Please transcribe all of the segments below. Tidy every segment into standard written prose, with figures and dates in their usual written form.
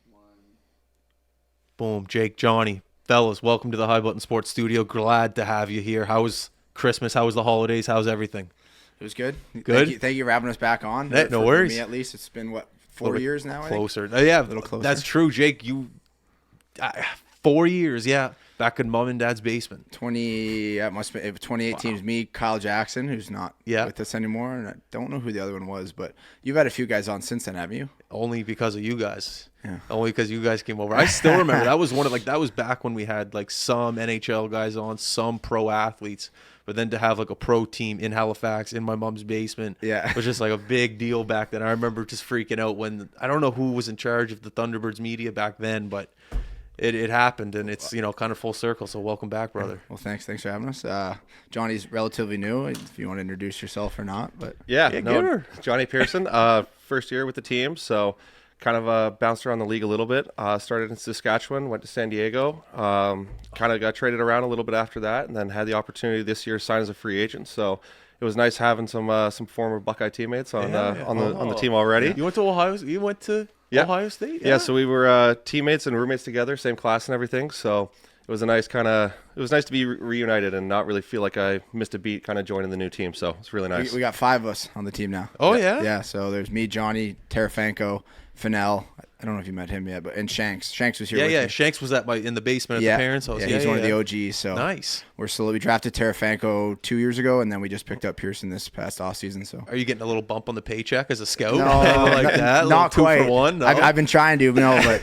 1. Boom, Jake, Johnny, fellas, welcome to the High Button Sports Studio. Glad to have you here. How was Christmas? How was the holidays? How's everything? It was good. Good? Thank you for having us back on. No worries. For me, at least, it's been, 4 years now, I think? Closer. Yeah, A little closer. That's true, Jake. 4 years, yeah. Back in mom and dad's basement. 2018 was me, Kyle Jackson, who's not with us anymore, and I don't know who the other one was, but you've had a few guys on since then, haven't you? Only because of you guys. Yeah. Only because you guys came over. I still remember that was that was back when we had some NHL guys on, some pro athletes. But then to have a pro team in Halifax in my mom's basement was just a big deal back then. I remember just freaking out when I don't know who was in charge of the Thunderbirds media back then, but it happened, and it's kind of full circle. So welcome back, brother. Well, thanks for having us. Johnny's relatively new, if you want to introduce yourself or not. But Johnny Pearson, first year with the team, so kind of bounced around the league a little bit. Started in Saskatchewan, went to San Diego, kind of got traded around a little bit after that, and then had the opportunity this year to sign as a free agent. So it was nice having some former Buckeye teammates on the team already. You went to Ohio? You went to Ohio State? Yeah, so we were teammates and roommates together, same class and everything. So it was nice to be reunited and not really feel like I missed a beat kind of joining the new team. So it's really nice. We got 5 of us on the team now. Oh, yeah? Yeah, so there's me, Johnny, Tarafanko, Fennell. I don't know if you met him yet, and Shanks. Shanks was here with me. Shanks was in the basement at the parents' house. Yeah, he's one of the OGs. So nice. We drafted Tarafanko 2 years ago, and then we just picked up Pearson this past offseason. So are you getting a little bump on the paycheck as a scout? No, that? Not quite. 2 for 1? No? I've been trying to, but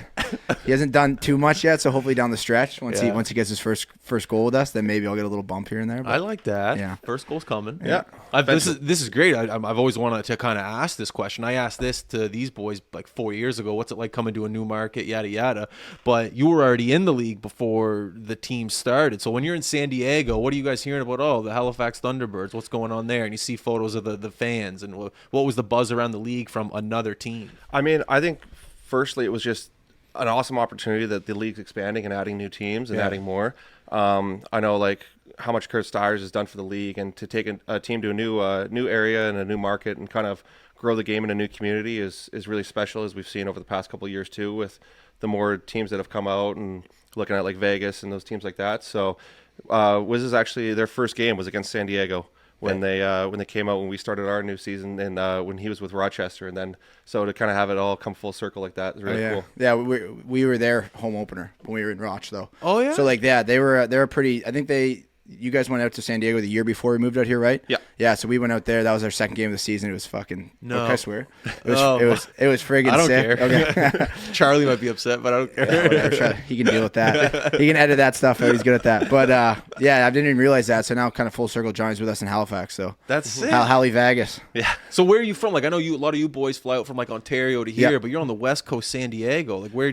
he hasn't done too much yet. So hopefully down the stretch, once he gets his first goal with us, then maybe I'll get a little bump here and there. But I like that. Yeah, first goal's coming. Yeah, this is great. I've always wanted to kind of ask this question. I asked this to these boys 4 years ago. What's it like coming to a new market? Yada yada. But you were already in the league before the team started. So when you're in San Diego, what are you guys hearing about? Oh, the Halifax Thunderbirds. What's going on there? And you see photos of the fans, and what was the buzz around the league from another team? I mean, I think firstly it was just an awesome opportunity that the league's expanding and adding new teams and adding more. I know how much Kurt Stiers has done for the league, and to take a team to a new area and a new market and kind of grow the game in a new community is really special, as we've seen over the past couple of years too, with the more teams that have come out and looking at Vegas and those teams like that. So Wiz's actually their first game was against San Diego when they came out when we started our new season, and when he was with Rochester, and then so to kind of have it all come full circle like that is really cool. Yeah, we were their home opener when we were in Roch though. Oh yeah. So they were pretty. I think you guys went out to San Diego the year before we moved out here, right? Yeah. Yeah, so we went out there. That was our second game of the season. It was fucking no. I swear. It was friggin' I don't sick. care. Okay. Charlie might be upset, but I don't care. Whatever, he can deal with that. He can edit that stuff out. He's good at that. But I didn't even realize that. So now kind of full circle, Johnny's with us in Halifax. So that's sick. Hali Vegas. Yeah. So where are you from? I know a lot of you boys fly out from Ontario to here, but you're on the West Coast, San Diego. Where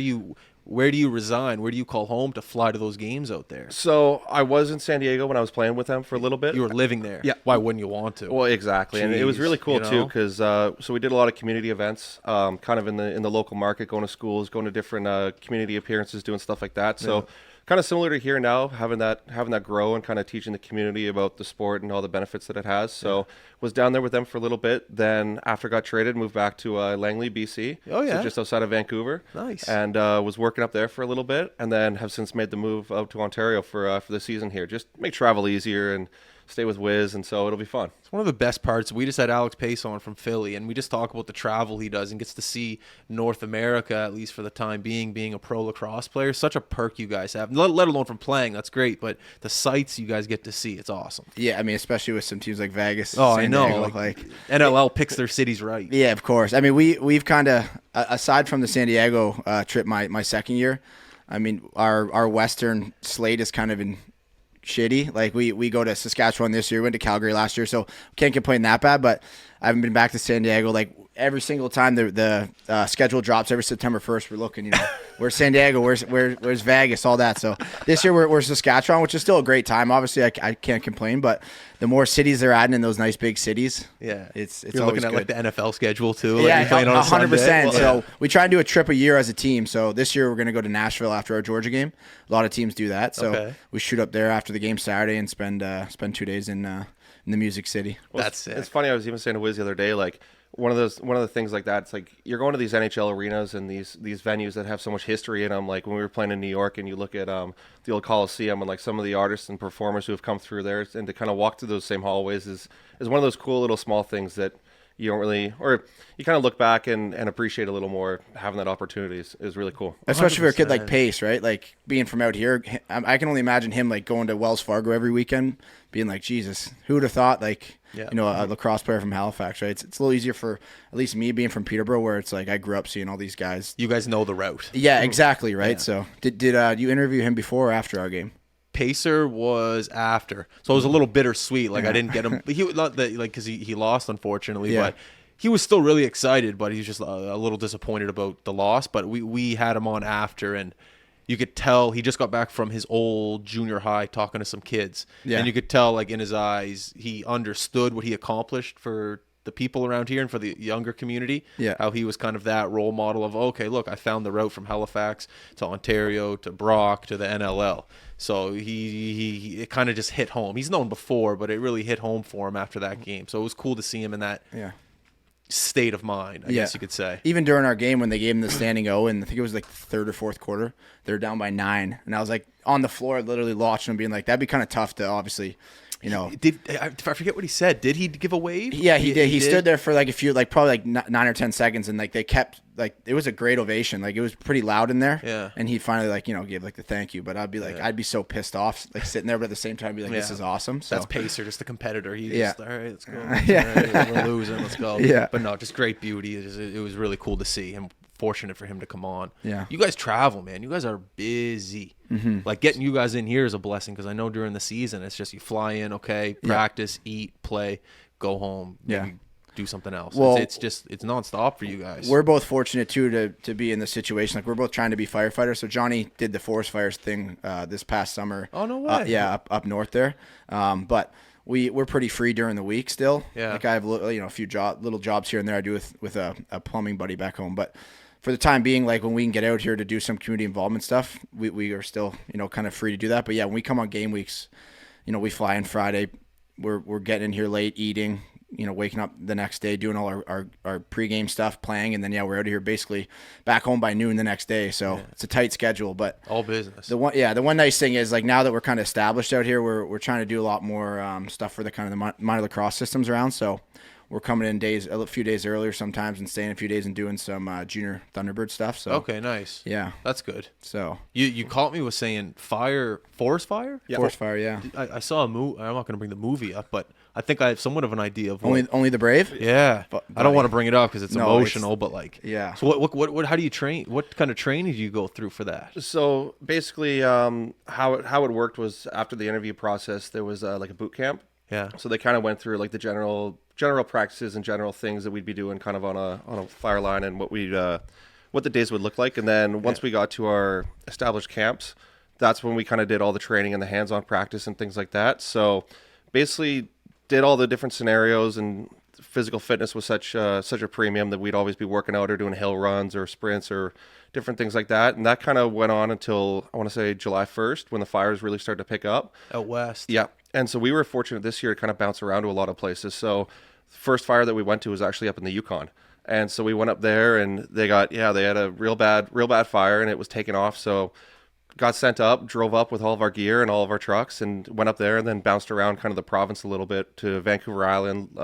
do you resign? Where do you call home to fly to those games out there? So I was in San Diego when I was playing with them for a little bit. You were living there. Yeah. Why wouldn't you want to? Well, exactly. Jeez, and it was really cool too, because so we did a lot of community events, kind of in the local market, going to schools, going to different community appearances, doing stuff like that. So kind of similar to here now, having that grow and kind of teaching the community about the sport and all the benefits that it has. So was down there with them for a little bit. Then after got traded, moved back to Langley, BC. Oh yeah, so just outside of Vancouver. Nice. And was working up there for a little bit, and then have since made the move out to Ontario for the season here. Just make travel easier and stay with Wiz, and so it'll be fun. It's one of the best parts. We just had Alex Pace on from Philly, and we just talk about the travel he does and gets to see North America, at least for the time being a pro lacrosse player. Such a perk you guys have, let alone from playing. That's great, but the sights you guys get to see, it's awesome. Yeah, I mean, especially with some teams like Vegas. Oh, San I know. Diego, NLL picks their cities right. Yeah, of course. I mean, we've kind of, aside from the San Diego trip my second year, I mean, our Western slate is kind of in shitty. We go to Saskatchewan this year, went to Calgary last year, so can't complain that bad. But I haven't been back to San Diego. Every single time the schedule drops every September 1st, we're looking, where's San Diego, where's Vegas, all that. So this year we're Saskatchewan, which is still a great time. Obviously, I can't complain, but the more cities they're adding in those nice big cities, it's You're looking at good. The NFL schedule too. Yeah, playing on 100%. So we try and do a trip a year as a team. So this year we're going to go to Nashville after our Georgia game. A lot of teams do that. So we shoot up there after the game Saturday and spend 2 days in the Music City. Well, That's it. It's funny. I was even saying to Wiz the other day, one of the things like that. It's like you're going to these NHL arenas and these venues that have so much history in them. Like when we were playing in New York, and you look at the old Coliseum and like some of the artists and performers who have come through there, and to kind of walk through those same hallways is one of those cool little small things that you don't really, or you kind of look back and appreciate a little more. Having that opportunity is really cool. Especially for a kid like Pace, right? Like being from out here, I can only imagine him like going to Wells Fargo every weekend, being like, Jesus, who would have thought, like, a lacrosse player from Halifax, right? It's a little easier for at least me being from Peterborough, where it's like I grew up seeing all these guys. You guys know the route. Yeah, exactly, right? Yeah. So did you interview him before or after our game? Pacer was after, so it was a little bittersweet. Like I didn't get him. He not that like because he lost, unfortunately, but he was still really excited. But he was just a little disappointed about the loss. But we had him on after, and you could tell he just got back from his old junior high talking to some kids, and you could tell like in his eyes he understood what he accomplished for the people around here and for the younger community. How he was kind of that role model of, okay, look, I found the route from Halifax to Ontario to Brock to the NLL. So he it kind of just hit home. He's known before, but it really hit home for him after that game. So it was cool to see him in that state of mind, I guess you could say. Even during our game when they gave him the standing O, and I think it was like the third or fourth quarter, they were down by 9. And I was like on the floor literally watching him being like, that'd be kind of tough to obviously, I forget what he said. Did he give a wave? Yeah, he did. He stood there for like a few, like probably like 9 or 10 seconds, and like they kept like it was a great ovation. Like it was pretty loud in there. Yeah. And he finally like gave like the thank you. But I'd be like, I'd be so pissed off like sitting there, but at the same time be like, this is awesome. So that's Pacer, just a competitor. He's just all right, let's go. All right, we're losing, let's go. Yeah. But no, just great beauty. It was really cool to see him. Fortunate for him to come on. Yeah. You guys travel, man. You guys are busy. Like getting you guys in here is a blessing because I know during the season it's just you fly in, practice, eat, play, go home, maybe do something else. Well, it's nonstop for you guys. We're both fortunate too to be in this situation. Like we're both trying to be firefighters. So Johnny did the forest fires thing this past summer. Oh no way! Up north there. But we're pretty free during the week still. Yeah. Like I have a few little jobs here and there I do with a plumbing buddy back home, but for the time being, like when we can get out here to do some community involvement stuff, we are still, kind of free to do that. But yeah, when we come on game weeks, we fly in Friday, we're getting in here late, eating, waking up the next day, doing all our pregame stuff, playing, and then we're out of here basically back home by noon the next day. So it's a tight schedule, but all business. The one nice thing is like now that we're kind of established out here, we're trying to do a lot more stuff for the kind of the minor lacrosse systems around. So we're coming in a few days earlier sometimes and staying a few days and doing some junior Thunderbird stuff. So okay, nice. Yeah, that's good. So you caught me with saying forest fire. Yeah, forest fire. Yeah, I saw a movie. I'm not going to bring the movie up, but I think I have somewhat of an idea of only the brave. Yeah, I don't want to bring it up because it's emotional, but like So what? How do you train? What kind of training do you go through for that? So basically, how it worked was after the interview process, there was like a boot camp. Yeah. So they kind of went through like the general practices and general things that we'd be doing kind of on a fire line and what the days would look like. And then once we got to our established camps, that's when we kind of did all the training and the hands-on practice and things like that. So basically did all the different scenarios, and physical fitness was such a premium that we'd always be working out or doing hill runs or sprints or different things like that. And that kind of went on until I want to say July 1st when the fires really started to pick up. Out west. Yeah. And so we were fortunate this year to kind of bounce around to a lot of places. So the first fire that we went to was actually up in the Yukon. And so we went up there and they had a real bad fire and it was taken off. So got sent up, drove up with all of our gear and all of our trucks and went up there and then bounced around kind of the province a little bit to Vancouver Island,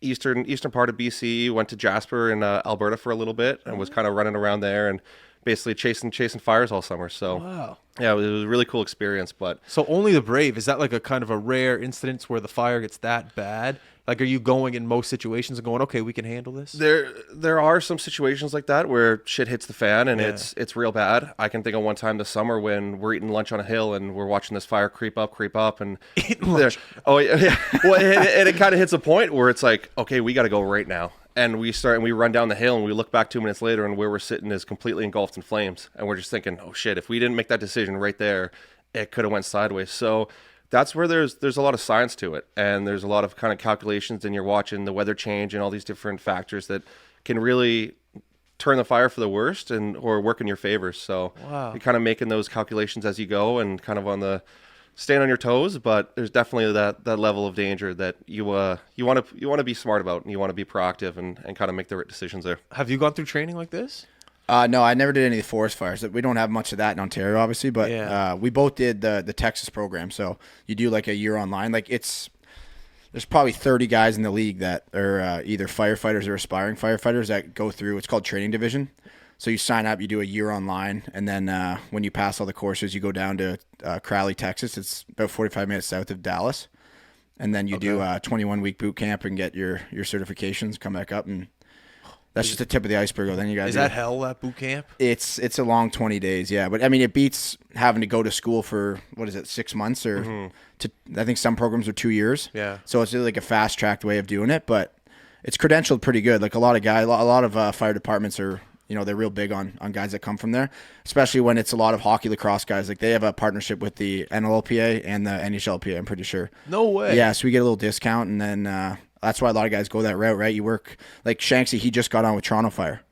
eastern part of BC, went to Jasper in Alberta for a little bit and was kind of running around there and basically chasing fires all summer. So wow. Yeah, it was a really cool experience. But so only the brave, is that like a kind of a rare instance where the fire gets that bad? Like, are you going in most situations and going, okay, we can handle this? There are some situations like that where shit hits the fan and it's real bad. I can think of one time this summer when we're eating lunch on a hill and we're watching this fire creep up and eating lunch. Oh yeah. Well, and it kind of hits a point where it's like, okay, we got to go right now. And we run down the hill and we look back 2 minutes later and where we're sitting is completely engulfed in flames. And we're just thinking, oh shit, if we didn't make that decision right there, it could have went sideways. So that's where there's a lot of science to it. And there's a lot of kind of calculations, and you're watching the weather change and all these different factors that can really turn the fire for the worst or work in your favor. So wow. You're kind of making those calculations as you go and kind of on the staying on your toes, but there's definitely that level of danger that you want to be smart about, and you want to be proactive and kind of make the right decisions there. Have you gone through training like this? No, I never did any forest fires. We don't have much of that in Ontario, obviously, but we both did the Texas program. So you do like a year online. Like there's probably 30 guys in the league that are either firefighters or aspiring firefighters that go through. It's called training division. So you sign up, you do a year online, and then when you pass all the courses, you go down to Crowley, Texas. It's about 45 minutes south of Dallas. And then you do a 21-week boot camp and get your certifications, come back up, and that's just the tip of the iceberg. Then you guys that hell, that boot camp? It's a long 20 days, yeah. But, I mean, it beats having to go to school for, 6 months or I think some programs are 2 years. Yeah. So it's really like a fast-tracked way of doing it, but it's credentialed pretty good. Like a lot of fire departments are – they're real big on guys that come from there, especially when it's a lot of hockey lacrosse guys. Like they have a partnership with the NLLPA and the NHLPA, I'm pretty sure. No way. Yeah, so we get a little discount, and then that's why a lot of guys go that route, right? You work, like Shanksy, he just got on with Toronto Fire.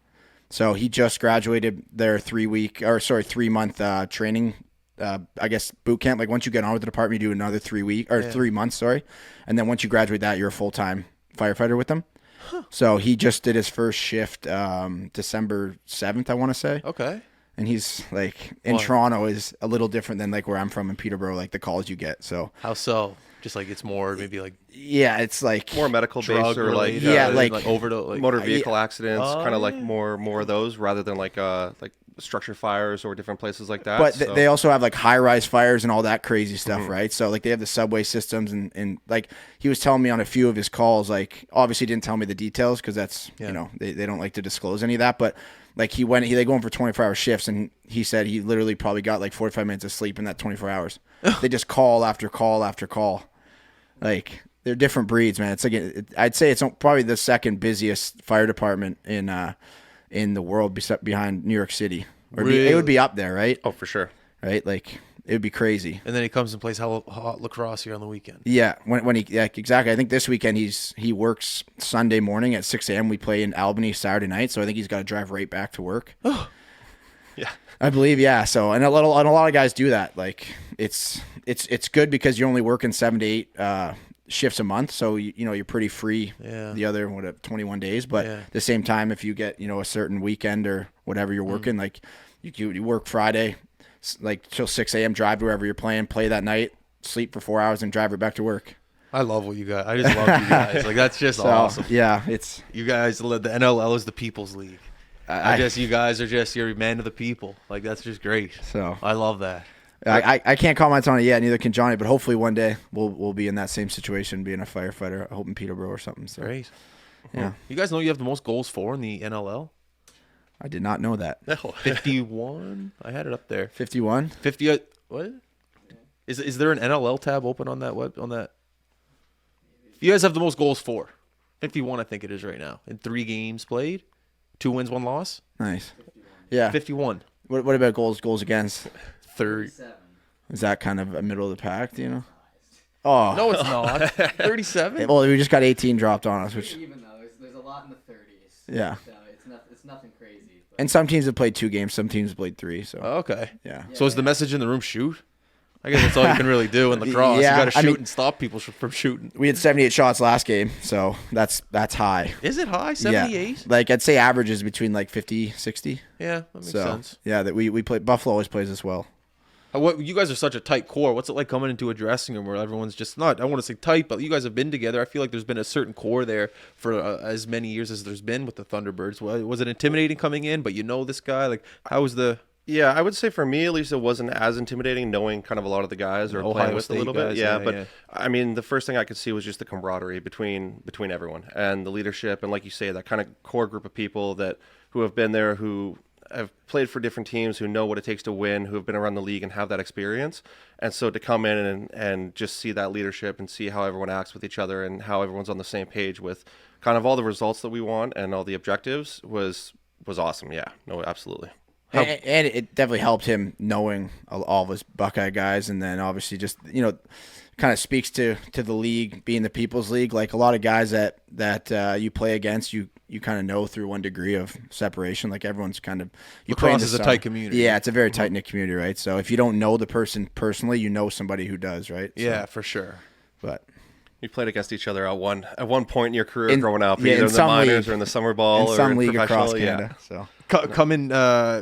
So he just graduated their 3-month training, I guess, boot camp. Like once you get on with the department, you do another 3 months, and then once you graduate that, you're a full-time firefighter with them. So he just did his first shift December 7th, I want to say. Okay. And he's like in Toronto is a little different than like where I'm from in Peterborough, like the calls you get. So how so? Just like it's more maybe like it's like more medical based or like like overdose, like motor vehicle accidents, kind of like more of those rather than like structure fires or different places like that. But they also have like high-rise fires and all that crazy stuff, right? So like they have the subway systems and like he was telling me on a few of his calls, like obviously didn't tell me the details because that's they don't like to disclose any of that, but like they go in for 24-hour shifts, and he said he literally probably got like 45 minutes of sleep in that 24 hours. They just call after call after call. Like they're different breeds, man. It's like I'd say it's probably the second busiest fire department in the world behind New York City. It would be up there, right? Oh, for sure. Right? Like it would be crazy. And then he comes and plays hot lacrosse here on the weekend. Yeah, exactly. I think this weekend he works Sunday morning at 6 a.m. We play in Albany Saturday night, so I think he's got to drive right back to work. Yeah, I believe. Yeah. So and a lot of guys do that. Like it's good because you're only working 7 to 8 shifts a month, so you're pretty free. Yeah. The other 21 days, but at the same time, if you get a certain weekend or whatever you're working, like you work Friday, like till 6 a.m. drive to wherever you're playing, play that night, sleep for 4 hours, and drive right back to work. I love what you guys. I just love you guys. Like that's just awesome. Yeah, you guys. The NLL is the people's league. You guys are just your man of the people. Like that's just great. So I love that. I can't comment on it yet, neither can Johnny, but hopefully one day we'll be in that same situation, being a firefighter, I hope in Peterborough or something. So. Great. Yeah. You guys know you have the most goals for in the NLL? I did not know that. 51? I had it up there. 51? 50. What? Is there an NLL tab open on that? What on that? You guys have the most goals for. 51, I think it is right now. In 3 games played, 2 wins, 1 loss. Nice. Yeah. 51. What about goals against? 30. Is that kind of a middle of the pack? Do you know? Oh no, it's not. 37. Well, we just got 18 dropped on us, which even though there's a lot in the 30s. Yeah. So it's nothing crazy. But. And some teams have played 2 games, some teams have played 3. So okay. Yeah. So is the message in the room shoot? I guess that's all you can really do in lacrosse. Yeah, you got to shoot and stop people from shooting. We had 78 shots last game, so that's high. Is it high? 78? Yeah. Like I'd say average is between like 50, 60. Yeah, that makes sense. Yeah, that we play. Buffalo always plays us well. You guys are such a tight core. What's it like coming into a dressing room where everyone's just not, I want to say tight, but you guys have been together. I feel like there's been a certain core there for as many years as there's been with the Thunderbirds. Was it intimidating coming in, but this guy? Like, how was the... Yeah, I would say for me, at least, it wasn't as intimidating knowing kind of a lot of the guys or playing with a little bit. Yeah, but I mean, the first thing I could see was just the camaraderie between everyone and the leadership. And like you say, that kind of core group of people who have been there, who have played for different teams, who know what it takes to win, who have been around the league and have that experience. And so to come in and just see that leadership and see how everyone acts with each other and how everyone's on the same page with kind of all the results that we want and all the objectives was awesome. Yeah, no, absolutely. And it definitely helped him knowing all of his Buckeye guys, and then obviously just kind of speaks to the league being the people's league. Like a lot of guys that you play against, you kind of know through one degree of separation. Like everyone's kind of lacrosse is a tight community. Yeah, it's a very tight knit community, right? So if you don't know the person personally, you know somebody who does, right? Yeah, for sure. But you played against each other at one point in your career growing up, either in in the some minors league, or in the summer ball, in or some in league across professional. Canada. So. Come in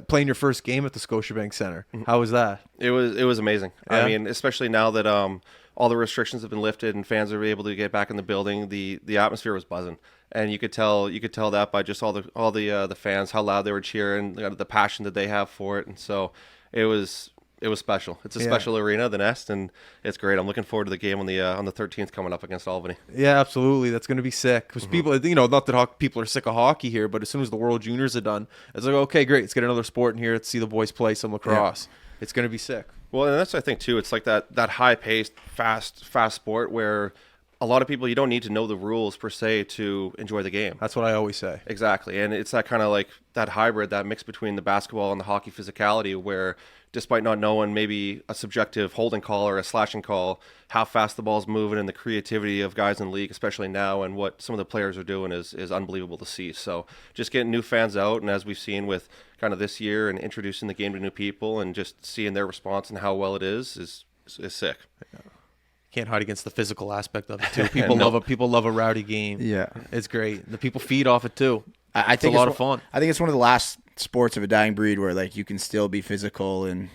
playing your first game at the Scotiabank Center. How was that? It was amazing. Yeah? I mean, especially now that all the restrictions have been lifted and fans are able to get back in the building, the atmosphere was buzzing, and you could tell that by just all the fans, how loud they were cheering, the passion that they have for it, and so it was special. It's a special arena, the Nest, and it's great. I'm looking forward to the game on the 13th coming up against Albany. Yeah, absolutely. That's going to be sick. Because people, not that people are sick of hockey here, but as soon as the World Juniors are done, it's like, okay, great, let's get another sport in here. Let's see the boys play some lacrosse. Yeah. It's going to be sick. Well, and that's, I think, too, it's like that high-paced, fast sport where a lot of people, you don't need to know the rules per se to enjoy the game. That's what I always say. Exactly. And it's that kind of like that hybrid, that mix between the basketball and the hockey physicality where despite not knowing maybe a subjective holding call or a slashing call, how fast the ball's moving and the creativity of guys in the league, especially now, and what some of the players are doing is unbelievable to see. So just getting new fans out, and as we've seen with kind of this year and introducing the game to new people and just seeing their response and how well it is sick. Yeah. Can't hide against the physical aspect of it too. People love a rowdy game. Yeah, it's great. The people feed off it too. I think it's a lot of fun. I think it's one of the last sports of a dying breed where like you can still be physical and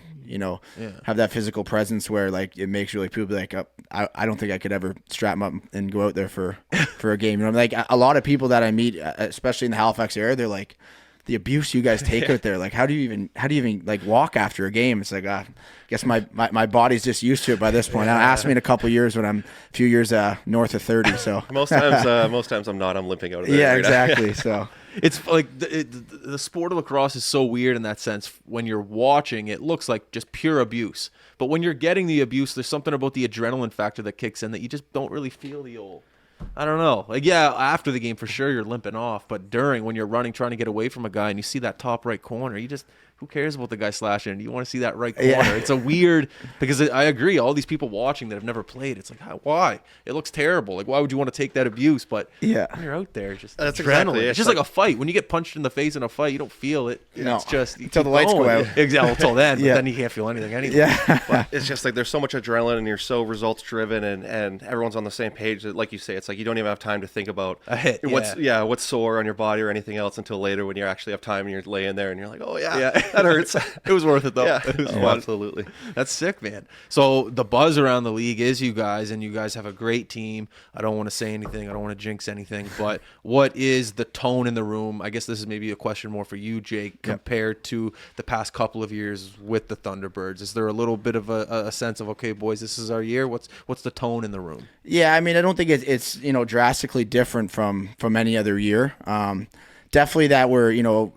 have that physical presence where like it makes you like people be like, oh, I don't think I could ever strap them up and go out there for a game. Like a lot of people that I meet, especially in the Halifax area, they're like, the abuse you guys take out there, like how do you even like walk after a game? It's like I guess my body's just used to it by this point. Now ask me in a couple of years when I'm a few years north of 30. So most times I'm limping out of there. Yeah, exactly. So it's like the sport of lacrosse is so weird in that sense. When you're watching, it looks like just pure abuse, but when you're getting the abuse, there's something about the adrenaline factor that kicks in that you just don't really feel the old. I don't know. Like, yeah, after the game, for sure, you're limping off. But when you're running, trying to get away from a guy, and you see that top right corner, who cares about the guy slashing? You want to see that right corner. Yeah. It's a weird, because I agree, all these people watching that have never played, it's like, why? It looks terrible. Like, why would you want to take that abuse? But when you're out there, just that's adrenaline. Exactly. It's just like a fight. When you get punched in the face in a fight, you don't feel it. No. It's just until the lights go out. Exactly. Until then, but then you can't feel anything anyway. Yeah. But it's just like there's so much adrenaline, and you're so results driven, and everyone's on the same page. That, like you say, it's like you don't even have time to think about a hit. What's sore on your body or anything else until later when you actually have time and you're laying there and you're like, oh yeah. That hurts. It was worth it though. Yeah, it was fun. Absolutely. That's sick, man. So the buzz around the league is you guys, and you guys have a great team. I don't want to say anything. I don't want to jinx anything. But what is the tone in the room? I guess this is maybe a question more for you, Jake, compared to the past couple of years with the Thunderbirds. Is there a little bit of a sense of, okay, boys, this is our year? What's the tone in the room? Yeah, I mean, I don't think it's drastically different from any other year. Definitely that we're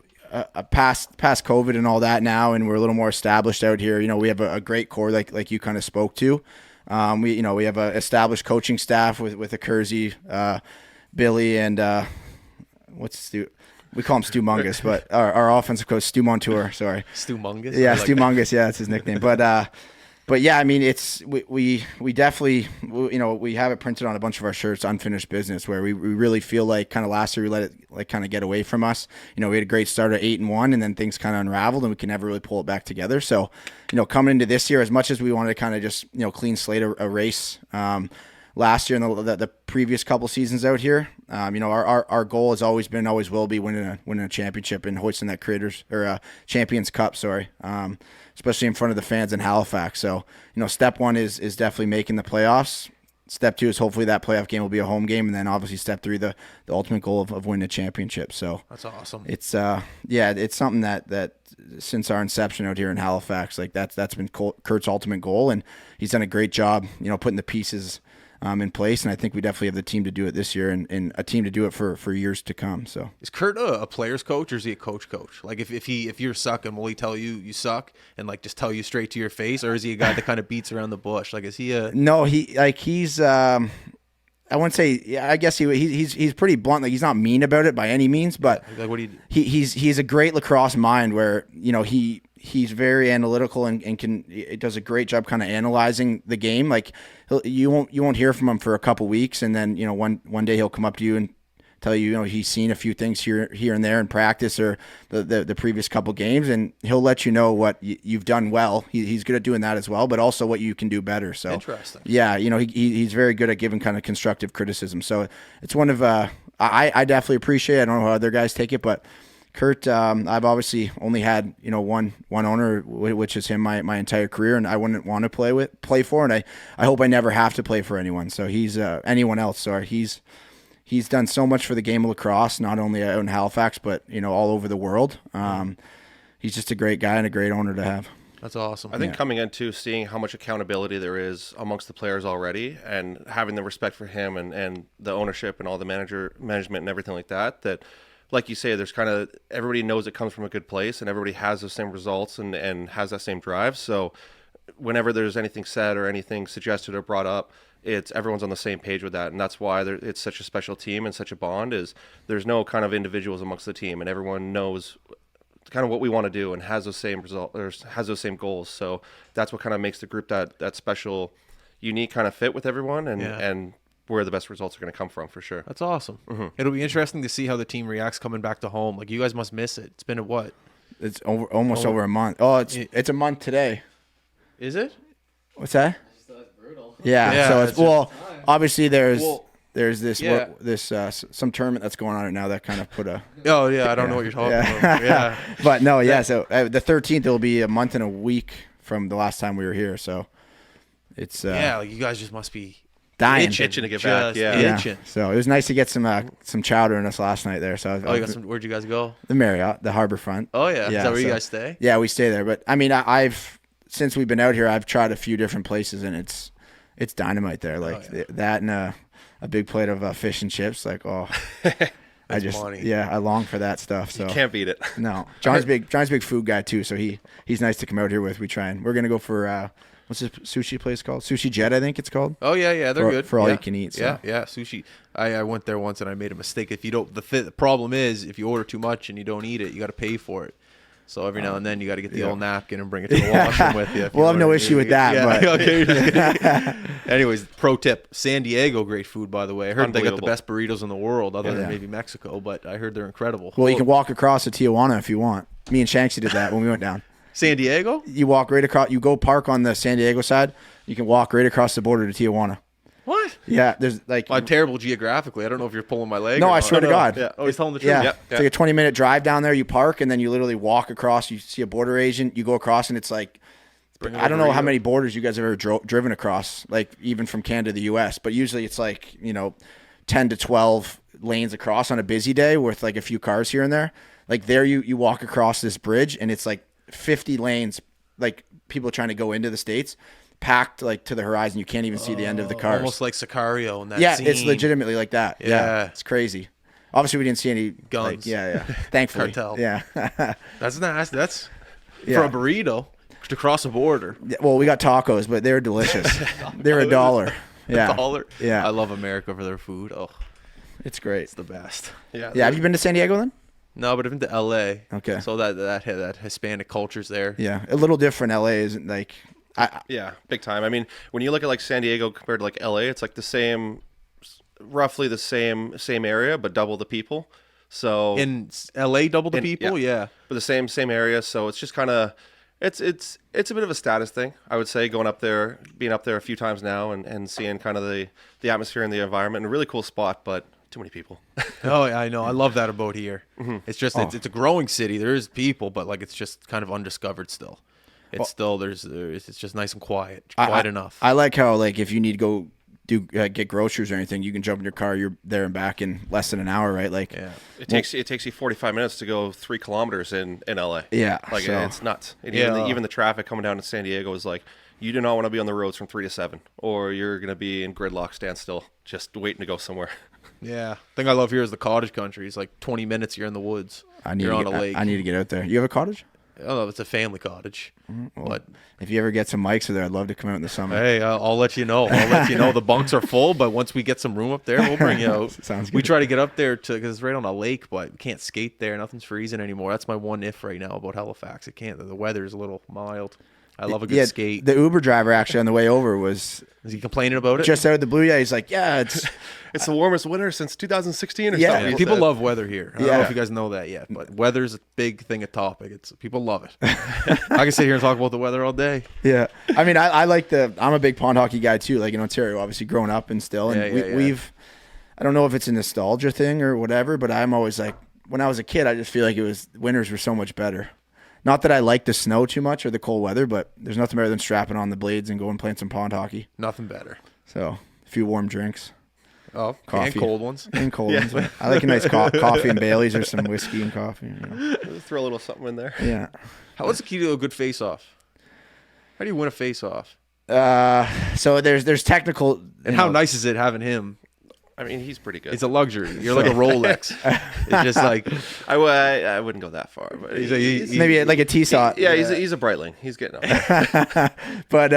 past COVID and all that now, and we're a little more established out here. We have a great core like you kind of spoke to. We have a established coaching staff with a Kersey, Billy, and what's Stu? We call him Stu Mungus, but our offensive coach Stu Montour. Sorry, Stu Mungus. Yeah, Stu Mungus. Yeah, that's his nickname. But yeah, I mean, we definitely, we have it printed on a bunch of our shirts, unfinished business, where we really feel like kind of last year we let it like kind of get away from us. We had a great start at 8-1, and then things kind of unraveled, and we can never really pull it back together. So, coming into this year, as much as we wanted to kind of just clean slate a race last year and the previous couple seasons out here, our goal has always been, always will be winning a championship and hoisting that Champions Cup. Sorry. Especially in front of the fans in Halifax. So, step one is definitely making the playoffs. Step two is hopefully that playoff game will be a home game. And then obviously step three, the ultimate goal of winning a championship. So that's awesome. It's, it's something that since our inception out here in Halifax, like that's been Kurt's ultimate goal. And he's done a great job, putting the pieces in place, and I think we definitely have the team to do it this year, and a team to do it for years to come. So, is Kurt a player's coach, or is he a coach? Like, if you're sucking, will he tell you suck and like just tell you straight to your face, or is he a guy that kind of beats around the bush? Like, is he a? No, he's. I wouldn't say. Yeah, I guess he's pretty blunt. Like he's not mean about it by any means, but Like what do you? he's a great lacrosse mind where he's very analytical and it does a great job kind of analyzing the game. Like you won't hear from him for a couple weeks, and then one day he'll come up to you and tell you he's seen a few things here and there in practice or the previous couple games, and he'll let you know what you've done well. He's good at doing that as well, but also what you can do better. So interesting. Yeah, he's very good at giving kind of constructive criticism. So it's one of I definitely appreciate it. I don't know how other guys take it, but Kurt, I've obviously only had one owner, which is him my entire career, and I wouldn't want to play for, and I hope I never have to play for anyone. So he's anyone else. So he's done so much for the game of lacrosse, not only out in Halifax, but all over the world. He's just a great guy and a great owner to have. That's awesome. I think coming into seeing how much accountability there is amongst the players already, and having the respect for him and the ownership and all the management and everything like that, like you say, there's kind of everybody knows it comes from a good place, and everybody has the same results and has that same drive. So whenever there's anything said or anything suggested or brought up, everyone's on the same page with that, and that's why it's such a special team and such a bond. Is there's no kind of individuals amongst the team, and everyone knows kind of what we want to do and has those same result or has those same goals. So that's what kind of makes the group that special, unique kind of fit with everyone, and where the best results are going to come from for sure. That's awesome. It'll be interesting to see how the team reacts coming back to home. Like you guys must miss it. It's been what? It's almost over a month. Oh, it's a month today. Is it? What's that? That's brutal. Yeah. So it's obviously there's this Yeah. some tournament that's going on right now that kind of put a. Oh yeah, I don't know what you're talking about. Yeah. But no, yeah. So the 13th will be a month and a week from the last time we were here. So it's like you guys just must be dying, itching to get back. Itching. So it was nice to get some chowder in us last night there. So You got some. Where'd you guys go? The Marriott, the Harborfront. Oh yeah. Is that where you guys stay? Yeah, we stay there. But I mean, I've since we've been out here, I've tried a few different places, and it's dynamite there. Like that and a big plate of fish and chips. Like I long for that stuff. So You can't beat it. No, John's big food guy too. So he's nice to come out here with. We're gonna go for what's this sushi place called? Sushi Jet, I think it's called. Oh yeah, they're good for all you can eat. So. Yeah, sushi. I went there once and I made a mistake. If you don't, the problem is if you order too much and you don't eat it, you got to pay for it. So every now and then you got to get the old napkin and bring it to the washroom with you. We'll have no issue with that. Yeah. But. Okay. Anyways, pro tip: San Diego, great food by the way. I heard they got the best burritos in the world, other than maybe Mexico, but I heard they're incredible. Well, you can walk across to Tijuana if you want. Me and Shanksy did that when we went down. San Diego? You walk right across. You go park on the San Diego side. You can walk right across the border to Tijuana. What? Yeah, there's like. I'm terrible geographically. I don't know if you're pulling my leg. No, I swear to God. Yeah. Oh, he's telling the truth. Yeah. It's like a 20-minute drive down there. You park and then you literally walk across. You see a border agent. You go across and it's like, I don't know how many borders you guys have ever driven across, like even from Canada to the U.S. But usually it's like 10 to 12 lanes across on a busy day with like a few cars here and there. Like there, you walk across this bridge and it's like 50 lanes, like people trying to go into the States. Packed like to the horizon, you can't even see the end of the cars. Almost like Sicario in that scene. It's legitimately like that. Yeah, it's crazy. Obviously, we didn't see any guns. Thankfully, Cartel. Yeah, that's nice. That's for a burrito to cross a border. Well, we got tacos, but they're delicious. They're $1. Yeah, $1. Yeah, I love America for their food. Oh, it's great. It's the best. Yeah. Have you been to San Diego then? No, but I've been to L.A. Okay. So that Hispanic culture's there. Yeah, a little different. L.A. isn't like. Yeah, big time. I mean, when you look at like San Diego compared to like LA, it's like roughly the same area, but double the people. So in LA, double the people, yeah. But the same area, so it's just kind of it's a bit of a status thing, I would say, going up there, being up there a few times now, and seeing kind of the atmosphere and the environment. And a really cool spot, but too many people. Oh, yeah, I know. I love that about here. Mm-hmm. It's just it's a growing city. There is people, but like it's just kind of undiscovered still. It's still it's just nice and quiet, enough. I like how like if you need to go get groceries or anything, you can jump in your car. You're there and back in less than an hour, right? Like it takes you 45 minutes to go 3 kilometers in LA. Yeah, like it's nuts. And even the traffic coming down to San Diego is like you do not want to be on the roads from 3 to 7, or you're gonna be in gridlock standstill, just waiting to go somewhere. Yeah, thing I love here is the cottage country. It's like 20 minutes you're in the woods. You're on a lake. I need to get out there. You have a cottage? Oh, it's a family cottage. Well, But if you ever get some mics there, I'd love to come out in the summer. hey, I'll let you know. I'll let you know. The bunks are full, but once we get some room up there, we'll bring you out. Sounds good. We try to get up there because it's right on a lake, but we can't skate there. Nothing's freezing anymore. That's my one if right now about Halifax. It can't. The weather is a little mild. I love a good skate. The Uber driver actually on the way over was Is he complaining about it? just out of the blue. Yeah, he's like, yeah, It's the warmest winter since 2016 or Yeah. something. Yeah, he people said. love weather here. I don't know Yeah. if you guys know that yet, but weather's a big thing, a topic. It's people love it. I can sit here and talk about the weather all day. Yeah, I mean, I like I'm a big pond hockey guy too. Like in Ontario, obviously growing up and still, and we've, I don't know if it's a nostalgia thing or whatever, but I'm always like, when I was a kid, I just feel like winters were so much better. Not that I like the snow too much or the cold weather, but there's nothing better than strapping on the blades and going playing some pond hockey. Nothing better. So a few warm drinks. Oh, Coffee. and cold ones. And cold ones. I like a nice coffee and Baileys or some whiskey and coffee. You know. Throw a little something in there. Yeah. What's the key to a good face-off? How do you win a face-off? So there's technical. And how nice is it having him? I mean, he's pretty good. It's a luxury. You're like a Rolex. It's just like I wouldn't go that far, but maybe like a T-saw. Yeah, he's a Breitling. He's getting up. But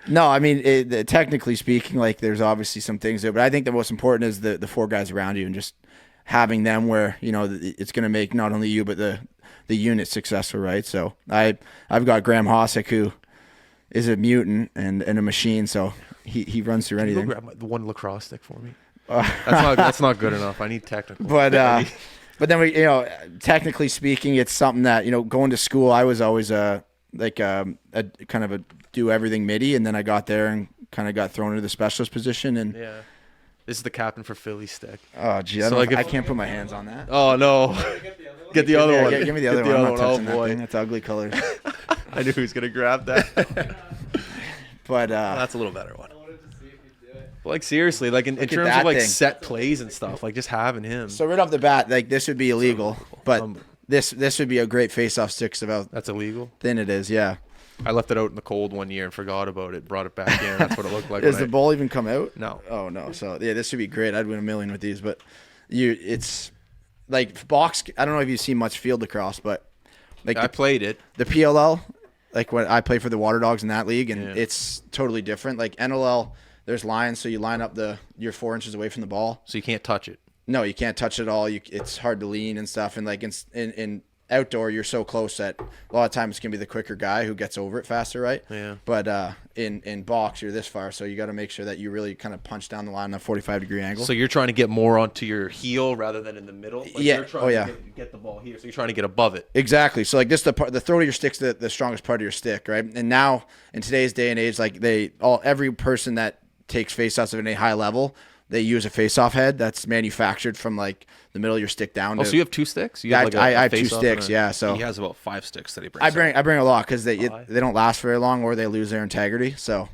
no, I mean, technically speaking, like there's obviously some things there, but I think the most important is the four guys around you and just having them where, you know, it's going to make not only you, but the unit successful, right? So I've got Graham Hossack, who is a mutant and a machine, so he runs through anything. Go grab the one lacrosse stick for me. That's not good enough. I need technical. But then we, you know, technically speaking, it's something that, you know, going to school, I was always a kind of a do everything midi, and then I got there and kind of got thrown into the specialist position. And Yeah. This is the captain for Philly stick. oh gee, I can't put my hands on that. Oh no. Get the other one. Give me the other one. I'm not touching that thing. That's ugly colors. I knew he was gonna grab that. But That's a little better one. Like seriously, like in terms that of like thing. set plays and stuff, like just having him. so right off the bat, like this would be illegal, but this would be a great face-off stick. About That's illegal. thin it is, yeah. I left it out in the cold one year and forgot about it. Brought it back in. That's what it looked like. Does the ball even come out? No. Oh no. So yeah, this would be great. I'd win $1 million with these, but it's like box. I don't know if you've seen much field lacrosse, but like I played it. the PLL, like when I play for the Water Dogs in that league, and it's totally different. Like NLL, there's lines, so you line up you're 4 inches away from the ball. So you can't touch it. No, you can't touch it at all. It's hard to lean and stuff. And like in outdoor, you're so close that a lot of times it's gonna be the quicker guy who gets over it faster, right? Yeah. But in box, you're this far, so you got to make sure that you really kind of punch down the line at a 45-degree angle. So you're trying to get more onto your heel rather than in the middle. Like Yeah. You're trying Oh, yeah. to get the ball here, so you're trying to get above it. Exactly. So like this, the throat of your stick's the strongest part of your stick, right? And now in today's day and age, like every person that takes face-offs at a high level, they use a face-off head that's manufactured from like the middle of your stick down. Oh, so you have two sticks? You Yeah, have I have 2 face-off sticks. and a- Yeah, so He has about 5 sticks that he brings. I bring a lot because they don't last very long or they lose their integrity. So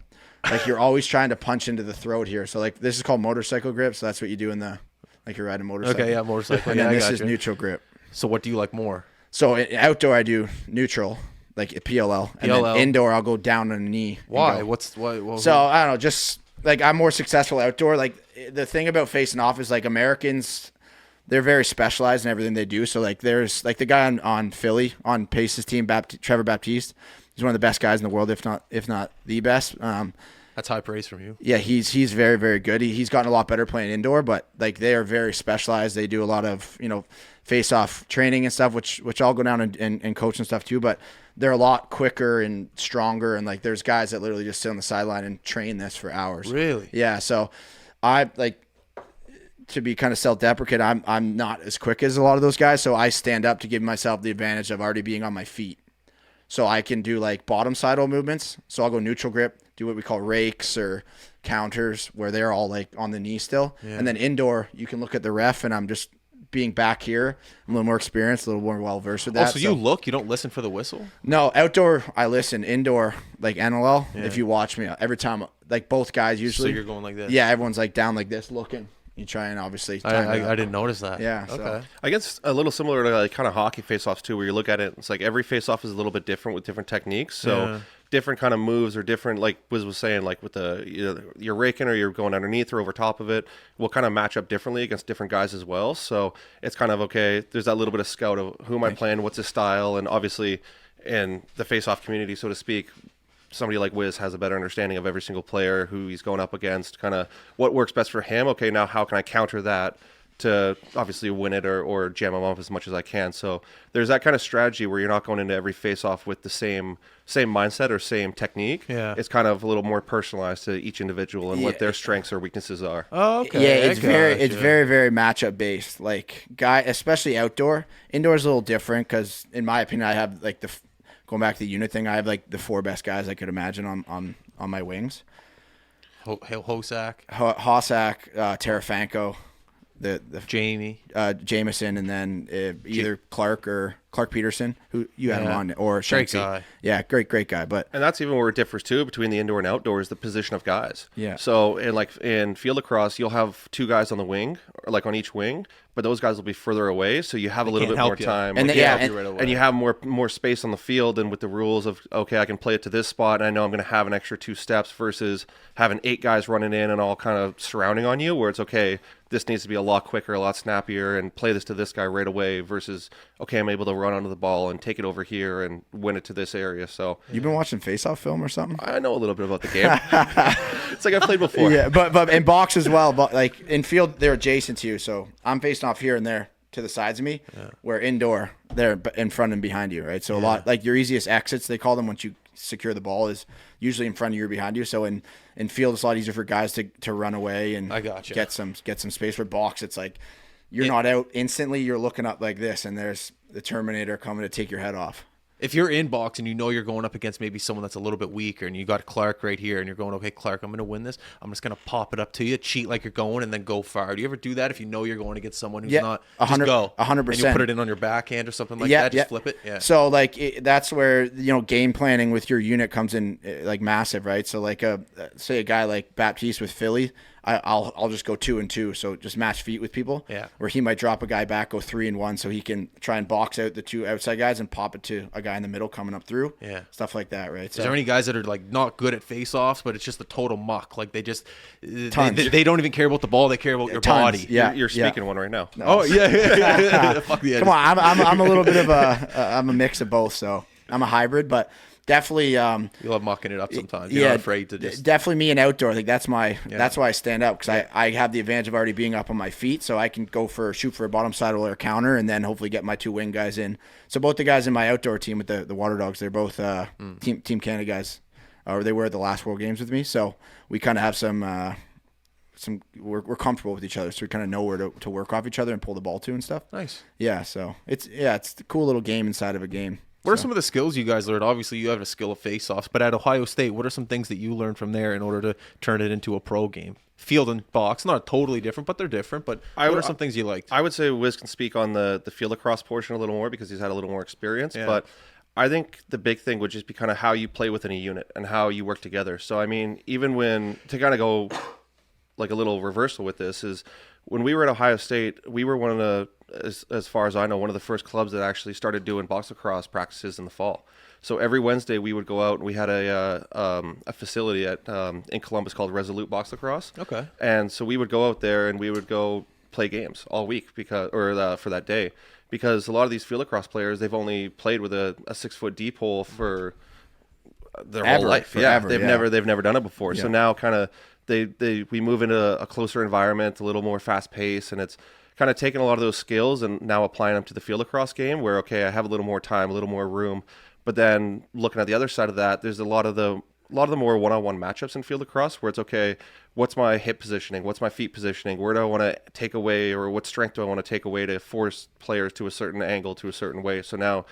like you're always trying to punch into the throat here. So like this is called motorcycle grip. So that's what you do like you're riding a motorcycle. Okay, yeah, motorcycle. And Yeah, then I this got is you. neutral grip. So what do you like more? So outdoor I do neutral, like a PLL, and PLL. then indoor I'll go down on a knee. and Why? go. Why? So I don't know, just like I'm more successful outdoor. Like the thing about facing off is like Americans, they're very specialized in everything they do. So like there's like the guy on Philly on Pace's team, Trevor Baptiste. He's one of the best guys in the world, if not the best. That's high praise from you. Yeah, he's very, very good. He's gotten a lot better playing indoor, but like they are very specialized. They do a lot of, you know, face-off training and stuff, which I'll go down and coach and stuff too. But they're a lot quicker and stronger. And like there's guys that literally just sit on the sideline and train this for hours. Really? Yeah. So I like to be kind of self-deprecating. I'm not as quick as a lot of those guys, so I stand up to give myself the advantage of already being on my feet. So I can do like bottom sidle movements. So I'll go neutral grip, do what we call rakes or counters where they're all like on the knee still. Yeah. And then indoor, you can look at the ref and I'm just being back here. I'm a little more experienced, a little more well-versed with that. Oh, so you don't listen for the whistle? No, outdoor, I listen. Indoor, like NLL, if you watch me, every time, like both guys usually. So you're going like this? Yeah, everyone's like down like this looking. You try and obviously time it I out. didn't notice that. Yeah, so- Okay. I guess a little similar to like kind of hockey face-offs too, where you look at it, it's like every face-off is a little bit different with different techniques. So Yeah. different kind of moves or different, like Wiz was saying, like with you're raking or you're going underneath or over top of it, will kind of match up differently against different guys as well. So it's kind of okay. There's that little bit of scout of who am I playing, what's his style, and obviously in the face-off community, so to speak, somebody like Wiz has a better understanding of every single player, who he's going up against, kind of what works best for him. Okay, now how can I counter that to obviously win it or jam him up as much as I can? So there's that kind of strategy where you're not going into every face-off with the same mindset or same technique. Yeah. It's kind of a little more personalized to each individual and what their strengths or weaknesses are. Oh, okay. Yeah, it's very, very matchup based. Like especially outdoor. Indoor is a little different because, in my opinion, I have like going back to the unit thing, I have like the 4 best guys I could imagine on my wings. Hosak, Tarafanko, the Jamie, Jameson, and then either Clark Pearson, who you had him on, or Shanksy. Great guy. Yeah, great guy. But And that's even where it differs too between the indoor and outdoor, is the position of guys. Yeah. So in field lacrosse, you'll have 2 guys on the wing, or like on each wing, but those guys will be further away, so you have a little bit more time. And and you have more space on the field, and with the rules of, okay, I can play it to this spot, and I know I'm going to have an extra 2 steps versus having 8 guys running in and all kind of surrounding on you, where it's, okay, this needs to be a lot quicker, a lot snappier, and play this to this guy right away versus, okay, I'm able to run onto the ball and take it over here and win it to this area. So you've been watching face-off film or something? I know a little bit about the game. It's like I've played before. Yeah, but in box as well. But like in field, they're adjacent to you, so I'm facing off here and there to the sides of me. Yeah. Where indoor, they're in front and behind you, right? So a lot, like your easiest exits, they call them, once you secure the ball, is usually in front of you or behind you. So in field, it's a lot easier for guys to run away and get some space. For box, it's like you're not out instantly. You're looking up like this, and there's the Terminator coming to take your head off. If you're in box and you know you're going up against maybe someone that's a little bit weaker, and you got Clark right here, and you're going, okay, Clark, I'm going to win this. I'm just going to pop it up to you, cheat like you're going, and then go far. Do you ever do that if you know you're going against someone who's not? 100%. Just go. 100%. And you put it in on your backhand or something like that. Just flip it. Yeah. So like that's where game planning with your unit comes in like massive, right? So like say a guy like Baptiste with Philly. I'll just go 2 and 2, so just match feet with people. Yeah. Where he might drop a guy back, go 3 and 1, so he can try and box out the 2 outside guys and pop it to a guy in the middle coming up through. Yeah. Stuff like that, right? So, is there any guys that are like not good at face-offs, but it's just a total muck? Like they just they don't even care about the ball; they care about your body. Yeah, you're speaking one right now. No. Oh yeah. Fuck the Come on, I'm a little bit of I'm a mix of both, so I'm a hybrid, but. Definitely, you'll have mucking it up sometimes. You're not afraid to just. Definitely, me and outdoor. I think that's that's why I stand out, because I have the advantage of already being up on my feet, so I can shoot for a bottom side or a counter, and then hopefully get my 2 wing guys in. So both the guys in my outdoor team with the Water Dogs, they're both Team Canada guys, or they were at the last World Games with me. So we kind of have some. We're comfortable with each other, so we kind of know where to work off each other and pull the ball to and stuff. Nice. Yeah. So it's a cool little game inside of a game. What are some of the skills you guys learned? Obviously, you have a skill of face-offs, but at Ohio State, what are some things that you learned from there in order to turn it into a pro game? Field and box, not totally different, but they're different. But what are some things you liked? I would say Wiz can speak on the field lacrosse portion a little more because he's had a little more experience. Yeah. But I think the big thing would just be kind of how you play within a unit and how you work together. So, I mean, even to kind of go like a little reversal with this is when we were at Ohio State, we were one of the, as far as I know, one of the first clubs that actually started doing box lacrosse practices in the fall. So every Wednesday we would go out, and we had a facility in Columbus called Resolute Box Lacrosse. Okay. And so we would go out there and we would go play games all week for that day, because a lot of these field lacrosse players, they've only played with a 6-foot deep hole for their whole life. Forever, they've never done it before. Yeah. So now kind of we move into a closer environment, a little more fast paced, and it's kind of taking a lot of those skills and now applying them to the field lacrosse game, where, okay, I have a little more time, a little more room. But then looking at the other side of that, there's a lot of the more one-on-one matchups in field lacrosse where it's, okay, what's my hip positioning? What's my feet positioning? Where do I want to take away, or what strength do I want to take away to force players to a certain angle, to a certain way? So now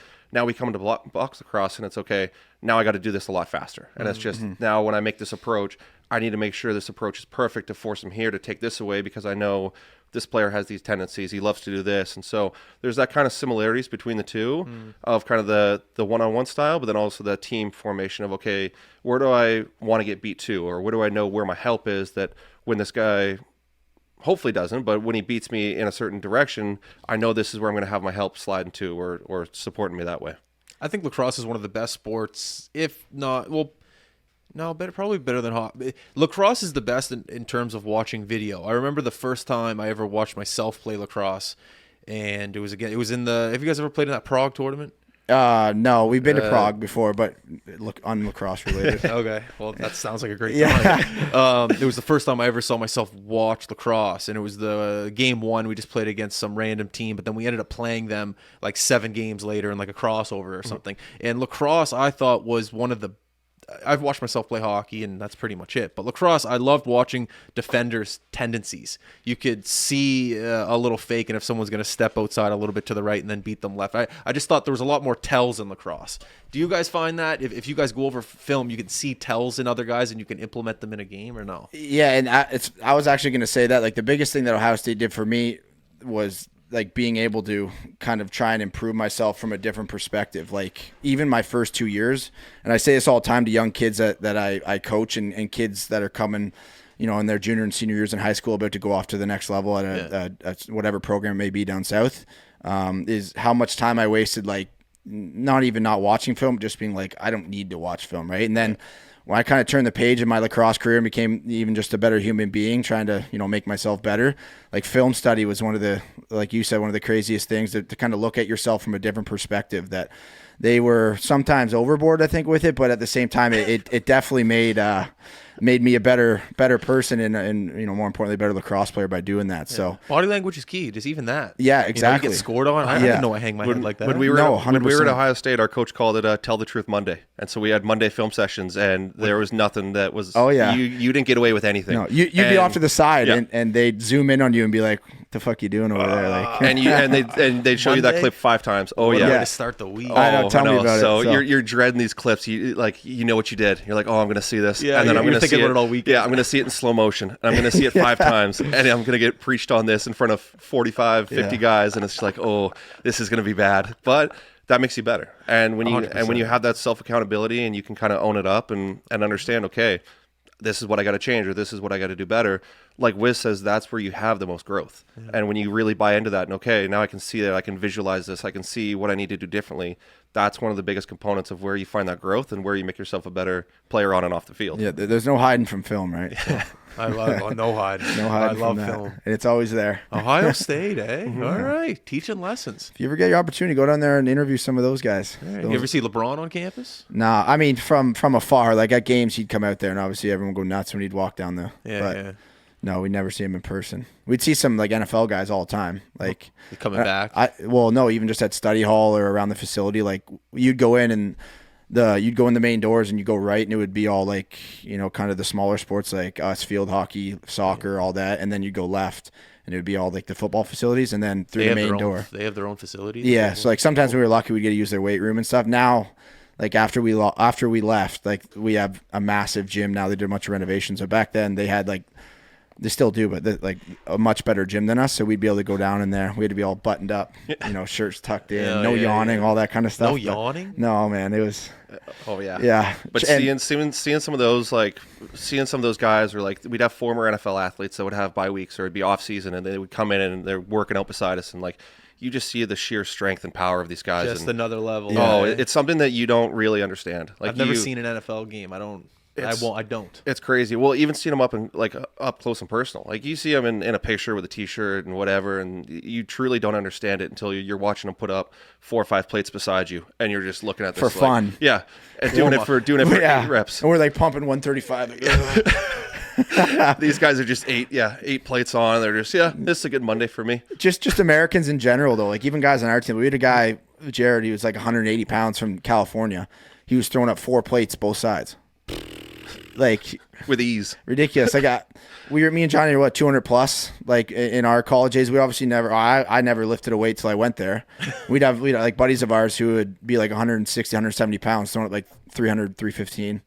we come into box lacrosse, and it's, okay, now I got to do this a lot faster. And it's just, now when I make this approach, I need to make sure this approach is perfect to force him here to take this away, because I know this player has these tendencies. He loves to do this. And so there's that kind of similarities between the two of kind of the one-on-one style, but then also the team formation of, okay, where do I want to get beat to? Or where do I know where my help is, that when this guy hopefully doesn't, but when he beats me in a certain direction, I know this is where I'm going to have my help slide into or supporting me that way. I think lacrosse is one of the best sports, if not, well, no, probably better than hockey. Lacrosse is the best in terms of watching video. I remember the first time I ever watched myself play lacrosse, and it was in the. Have you guys ever played in that Prague tournament? No, we've been to Prague before, but look, on lacrosse related. Okay, well, that sounds like a great Yeah. time. It was the first time I ever saw myself watch lacrosse, and it was the game one. We just played against some random team, but then we ended up playing them like 7 games later in like a crossover or something. And lacrosse, I thought, was one of the I've watched myself play hockey, and that's pretty much it. But lacrosse, I loved watching defenders' tendencies. You could see a little fake, and if someone's going to step outside a little bit to the right and then beat them left. I just thought there was a lot more tells in lacrosse. Do you guys find that? If you guys go over film, you can see tells in other guys, and you can implement them in a game, or no? Yeah, and I was actually going to say that. Like, the biggest thing that Ohio State did for me was like being able to kind of try and improve myself from a different perspective. Like, even my first 2 years, and I say this all the time to young kids that I coach and kids that are coming, you know, in their junior and senior years in high school, about to go off to the next level at a whatever program it may be down south, is how much time I wasted, like, not even not watching film, just being like, I don't need to watch film, right? And then when I kind of turned the page in my lacrosse career and became even just a better human being, trying to, you know, make myself better, like, film study was one of the, like you said, one of the craziest things to kind of look at yourself from a different perspective. That they were sometimes overboard, I think, with it, but at the same time, it definitely made me a better person and you know, more importantly, a better lacrosse player by doing that. Yeah. So body language is key. Just even that. Yeah, exactly. You know, you get scored on. I didn't know I hang my head like that. When we were at Ohio State, our coach called it Tell the Truth Monday. And so we had Monday film sessions, and there was nothing that was, you didn't get away with anything. No, you'd be off to the side, and they'd zoom in on you and be like, "What the fuck you doing over there?" Like, and they'd show you that clip 5 times. Oh, what a yeah. way to start the week. I know, tell me about it. So you're dreading these clips. You know what you did. You're like, oh, I'm going to see this. Yeah, and then I'm going to see it all week. Yeah, I'm going to see it in slow motion. And I'm going to see it 5 times. And I'm going to get preached on this in front of 45, 50 guys. And it's just like, oh, this is going to be bad. But that makes you better. And when you have that self accountability and you can kind of own it up and understand, okay, this is what I got to change, or this is what I got to do better. Like Wiz says, that's where you have the most growth. Yeah. And when you really buy into that, and okay, now I can see that, I can visualize this, I can see what I need to do differently. That's one of the biggest components of where you find that growth and where you make yourself a better player on and off the field. Yeah, there's no hiding from film, right? Yeah. I love no hiding. No hiding. I love from that. film. And it's always there. Ohio State, eh? All right, teaching lessons. If you ever get your opportunity, go down there and interview some of those guys. Right. You ever see LeBron on campus? Nah, I mean from afar. Like at games, he'd come out there, and obviously everyone would go nuts when he'd walk down the. Yeah. No, we'd never see him in person. We'd see some like NFL guys all the time. Like coming back. No, even just at study hall or around the facility. Like you'd go in and you'd go in the main doors and you go right, and it would be all like, you know, kind of the smaller sports like us, field hockey, soccer, all that, and then you go left and it would be all like the football facilities, and then through the main door. They have their own facilities. Yeah, so like sometimes we were lucky we'd get to use their weight room and stuff. Now, like after we left, like we have a massive gym now. They did a bunch of renovations. So back then they had like. They still do, but like a much better gym than us. So we'd be able to go down in there. We had to be all buttoned up, you know, shirts tucked in, no yawning, all that kind of stuff. No yawning? No, man, it was. Oh yeah, yeah. But seeing some of those guys, or like we'd have former NFL athletes that would have bye weeks or it'd be off season, and they would come in and they're working out beside us, and like you just see the sheer strength and power of these guys. Just another level. Yeah. Oh, it's something that you don't really understand. Like I've never seen an NFL game. I don't. It's crazy. Well, even seeing them up close and personal. Like you see them in a picture with a T-shirt and whatever, and you truly don't understand it until you're watching them put up 4 or 5 plates beside you, and you're just looking at this for fun. Yeah, and doing it for 8 reps. And we're like pumping 135. These guys are just 8 plates on. They're just this is a good Monday for me. Just Americans in general though. Like even guys on our team. We had a guy, Jared. He was like 180 pounds from California. He was throwing up 4 plates both sides. Like with ease, ridiculous. Me and Johnny are 200 plus. Like in our college days, we obviously never. I never lifted a weight till I went there. We'd have like buddies of ours who would be like 160, 170 pounds, throwing up like 300, 315.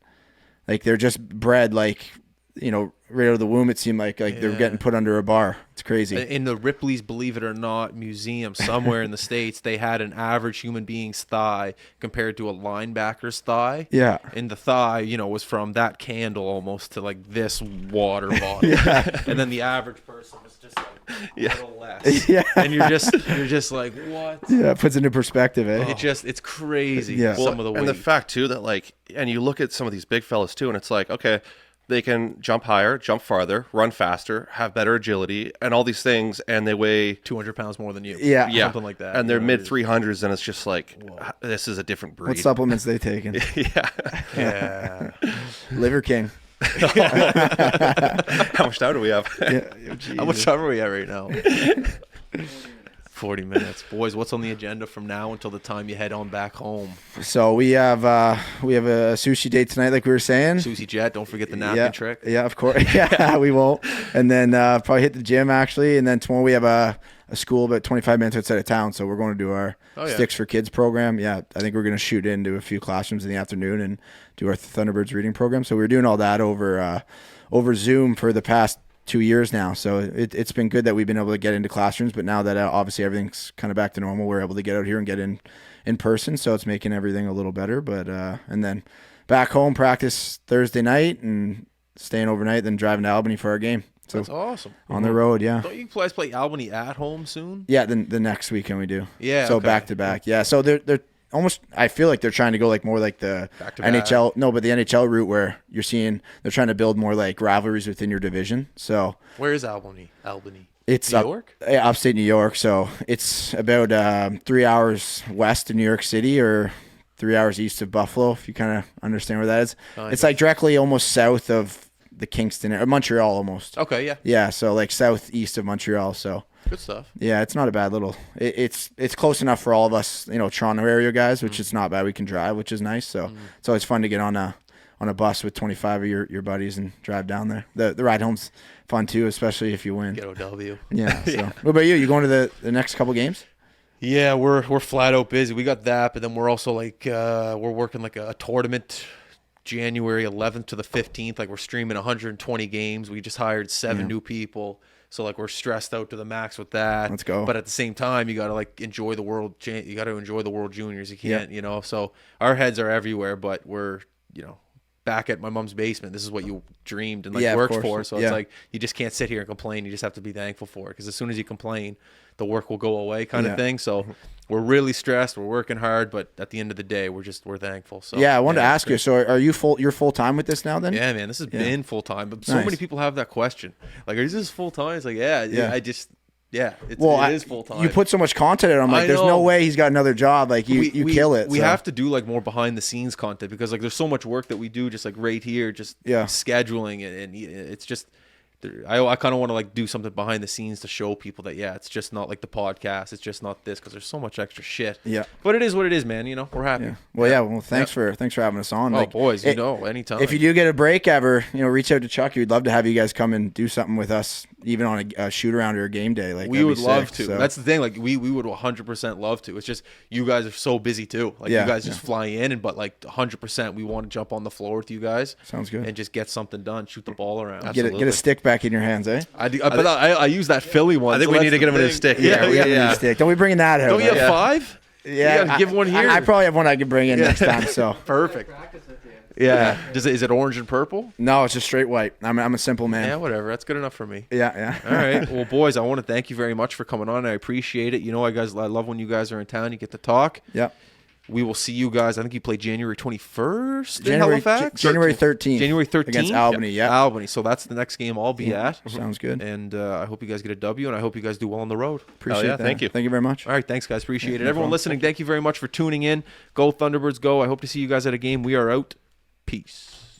Like they're just bred like, you know, right out of the womb. It seemed like they're getting put under a bar. It's crazy. In the Ripley's Believe It or Not museum somewhere in the States, they had an average human being's thigh compared to a linebacker's thigh. Yeah. And the thigh, you know, was from that candle almost to like this water bottle. Yeah. And then the average person was just like a little less. Yeah. And you're just like, what? Yeah, it puts it into perspective, eh? It's crazy. Yeah. Some of the weight. And the fact too that like, and you look at some of these big fellas too, and it's like, okay, they can jump higher, jump farther, run faster, have better agility, and all these things, and they weigh 200 pounds more than you. Yeah. Something like that. And they're mid 300s, and it's just like, this is a different breed. What supplements they taking? Yeah. Liver King. How much time do we have? How much time are we at right now? 40 minutes. Boys, what's on the agenda from now until the time you head on back home? So we have a sushi date tonight, like we were saying. Susie Jet, don't forget the napkin trick. Yeah, of course. Yeah, we won't. And then probably hit the gym, actually. And then tomorrow we have a school about 25 minutes outside of town. So we're going to do our Sticks for Kids program. Yeah, I think we're going to shoot into a few classrooms in the afternoon and do our Thunderbirds reading program. So we're doing all that over Zoom for the past 2 years now. So it's been good that we've been able to get into classrooms, but now that obviously everything's kind of back to normal, we're able to get out here and get in person. So it's making everything a little better. But and then back home, practice Thursday night and staying overnight, then driving to Albany for our game. So that's awesome. On the road, yeah. Don't you guys play Albany at home soon? Yeah, the next weekend we do. Yeah. So back to back. Yeah. So they're almost, I feel like they're trying to go like more like the NHL. No, but the NHL route where you're seeing they're trying to build more like rivalries within your division. So where is Albany? It's New York? Upstate New York. So it's about 3 hours west of New York City or 3 hours east of Buffalo, if you kind of understand where that is. It's like directly almost south of the Kingston or Montreal almost. Okay, yeah. Yeah, so like southeast of Montreal. So good stuff. Yeah, it's not a bad little. It's close enough for all of us, Toronto area guys, which is not bad. We can drive, which is nice. So it's always fun to get on a bus with 25 of your buddies and drive down there. The ride home's fun too, especially if you win. Get OW. Yeah. So what about you? You going to the next couple games? Yeah, we're flat out busy. We got that, but then we're also like we're working like a tournament. January 11th to the 15th, like we're streaming 120 games. We just hired 7 new people, so like we're stressed out to the max with that. Let's go. But at the same time, you got to like enjoy the world. You got to enjoy the World Juniors. You can't, So our heads are everywhere, but we're back at my mom's basement. This is what you dreamed and worked for. So it's like you just can't sit here and complain. You just have to be thankful for it, because as soon as you complain, the work will go away, kind of thing. So we're really stressed. We're working hard, but at the end of the day, we're thankful. So I wanted to ask you. So are you you're full time with this now? Then yeah, man, this has been full time. But so many people have that question. Like, is this full time? It's like, it is full time. You put so much content in. I'm like, there's no way he's got another job. Like you kill it. We have to do like more behind the scenes content, because like there's so much work that we do just like right here, just scheduling and it's just. I kind of want to like do something behind the scenes to show people that it's just not like the podcast, it's just not this, because there's so much extra shit. Yeah, but it is what it is, man. We're happy. Yeah. Well, thanks for having us on. Oh, boys, anytime. If you do get a break ever, reach out to Chuck. We'd love to have you guys come and do something with us, even on a shoot around or a game day. Like we would love to. So. That's the thing. Like we would 100% love to. It's just you guys are so busy too. Like you guys just fly in, but like 100%, we want to jump on the floor with you guys. Sounds good. And just get something done. Shoot the ball around. Get a stick back in your hands, eh? I use that Philly one. I think we need to get him a new stick. Yeah, we have a new stick. Don't we bring that out? Don't you have 5? Yeah, you gotta give one here. I probably have one I can bring in next time. So perfect. Yeah. Is it orange and purple? No, it's just straight white. I'm a simple man. Yeah, whatever. That's good enough for me. Yeah. All right. Well, boys, I want to thank you very much for coming on. I appreciate it. I love when you guys are in town. You get to talk. Yeah. We will see you guys. I think you play January 21st in Halifax? January 13th. January 13th? Against Albany, yeah. Albany. So that's the next game I'll be at. Sounds good. And I hope you guys get a W, and I hope you guys do well on the road. Appreciate that. Thank you. Thank you very much. All right. Thanks, guys. Appreciate it. Everyone listening, thank you very much for tuning in. Go Thunderbirds, go. I hope to see you guys at a game. We are out. Peace.